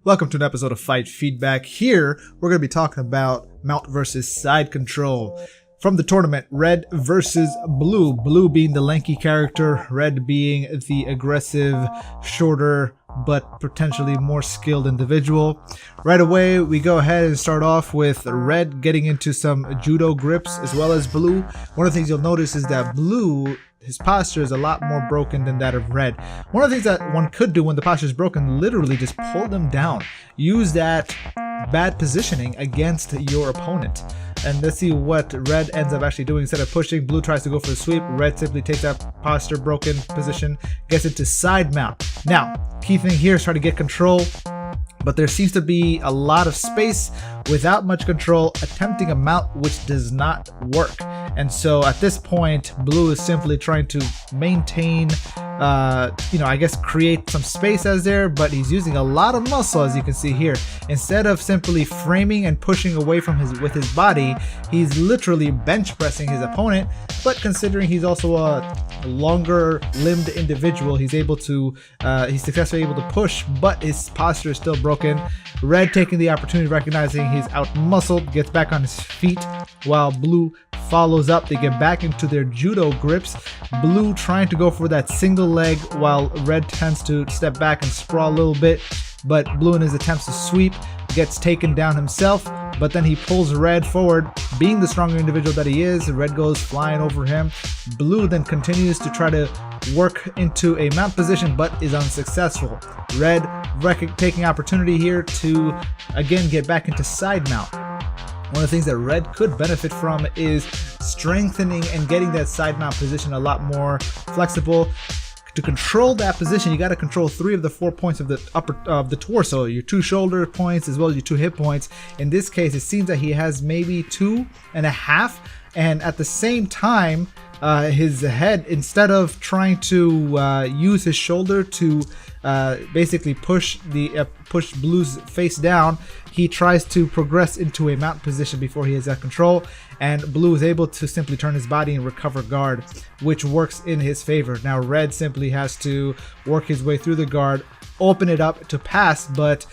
Welcome to an episode of Fight Feedback. Here, we're going to be talking about mount versus side control. From the tournament, Red versus Blue. Blue being the lanky character, Red being the aggressive, shorter, but potentially more skilled individual. Right away, we go ahead and start off with Red getting into some judo grips as well as Blue. One of the things you'll notice is that Blue, his posture is a lot more broken than that of Red. One of the things that one could do when the posture is broken, literally just pull them down. Use that bad positioning against your opponent. And let's see what Red ends up actually doing. Instead of pushing, Blue tries to go for the sweep. Red simply takes that posture broken position, gets into side mount. Now, key thing here is try to get control, but there seems to be a lot of space without much control, attempting a mount which does not work. And so at this point, Blue is simply trying to maintain, I guess create some space as there, but he's using a lot of muscle, as you can see here. Instead of simply framing and pushing away from with his body, he's literally bench pressing his opponent. But considering he's also a longer limbed individual, he's successfully able to push, but his posture is still broken. Red taking the opportunity, recognizing he's out muscled, gets back on his feet, while Blue follows up. They get back into their judo grips. Blue trying to go for that single leg, while Red tends to step back and sprawl a little bit, but Blue in his attempts to sweep gets taken down himself, but then he pulls Red forward. Being the stronger individual that he is, Red goes flying over him. Blue then continues to try to work into a mount position, but is unsuccessful. Red taking opportunity here to again get back into side mount. One of the things that Red could benefit from is strengthening and getting that side mount position a lot more flexible. To control that position, you got to control 3 of the 4 points of the upper of the torso, your 2 shoulder points as well as your 2 hip points. In this case, it seems that he has maybe 2.5, and at the same time, his head, instead of trying to use his shoulder to basically push Blue's face down, he tries to progress into a mount position before he has that control, and Blue is able to simply turn his body and recover guard, which works in his favor. Now Red simply has to work his way through the guard, open it up to pass, but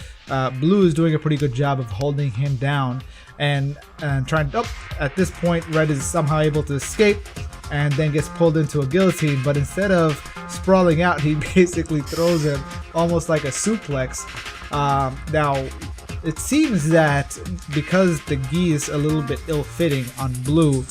Blue is doing a pretty good job of holding him down and trying to, at this point Red is somehow able to escape and then gets pulled into a guillotine, but instead of sprawling out, he basically throws him almost like a suplex. Now it seems that because the gi is a little bit ill-fitting on Blue,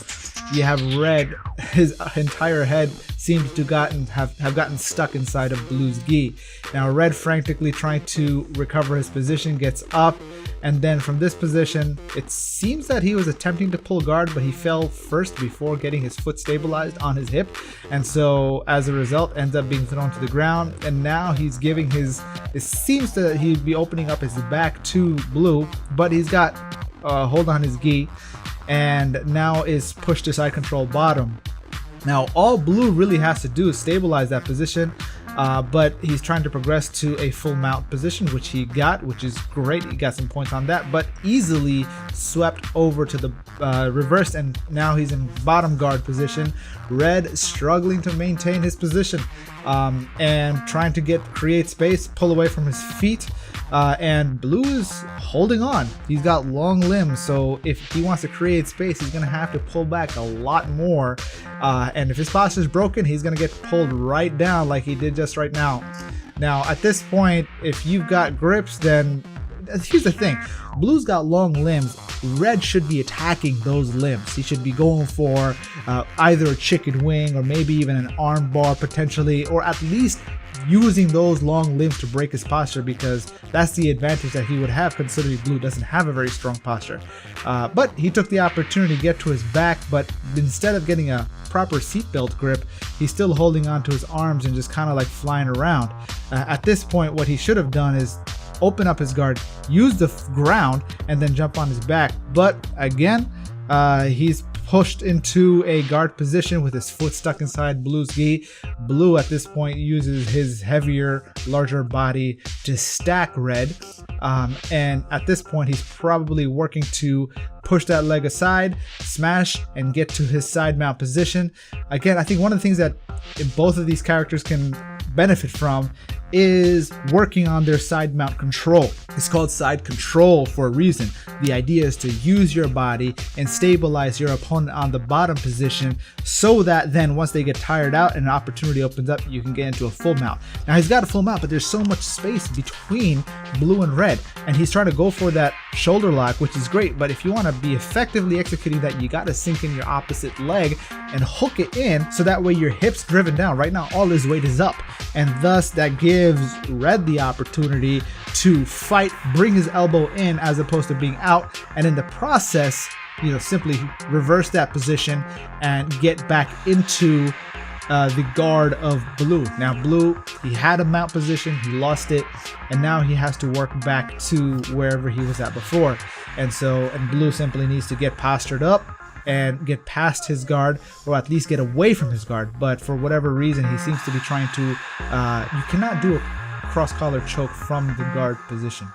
you have Red, his entire head seems to have gotten stuck inside of Blue's gi. Now Red frantically trying to recover his position, gets up, and then from this position, it seems that he was attempting to pull guard, but he fell first before getting his foot stabilized on his hip, and so as a result ends up being thrown to the ground. And now he's giving it seems that he'd be opening up his back to Blue, but he's got hold on his gi, and now is pushed to side control bottom. Now all Blue really has to do is stabilize that position, but he's trying to progress to a full mount position, which he got, which is great. He got some points on that, but easily swept over to the reverse, and now he's in bottom guard position. Red struggling to maintain his position and trying to create space, pull away from his feet. And Blue is holding on. He's got long limbs, so if he wants to create space, he's gonna have to pull back a lot more. And if his posture is broken, he's gonna get pulled right down like he did just right now. Now, at this point, if you've got grips, then here's the thing: Blue's got long limbs. Red should be attacking those limbs. He should be going for either a chicken wing or maybe even an arm bar potentially, or at least using those long limbs to break his posture, because that's the advantage that he would have, considering Blue doesn't have a very strong posture. But he took the opportunity to get to his back, but instead of getting a proper seatbelt grip, he's still holding on to his arms and just kind of like flying around. At this point, what he should have done is open up his guard, use the ground, and then jump on his back. But again, he's pushed into a guard position with his foot stuck inside Blue's gi. Blue at this point uses his heavier, larger body to stack Red, and at this point he's probably working to push that leg aside, smash, and get to his side mount position. Again, I think one of the things that both of these characters can benefit from is working on their side mount control. It's called side control for a reason. The idea is to use your body and stabilize your opponent on the bottom position so that then once they get tired out and an opportunity opens up, you can get into a full mount. Now he's got a full mount, but there's so much space between blue and red, and he's trying to go for that shoulder lock, which is great, but if you want to be effectively executing that, you got to sink in your opposite leg and hook it in so that way your hips driven down. Right now all his weight is up, and thus that gives Red the opportunity to fight, bring his elbow in as opposed to being out, and in the process, simply reverse that position and get back into the guard of blue. Now blue, he had a mount position, he lost it, and now he has to work back to wherever he was at before. And blue simply needs to get postured up and get past his guard, or at least get away from his guard. But for whatever reason, he seems to be trying to, you cannot do a cross collar choke from the guard position.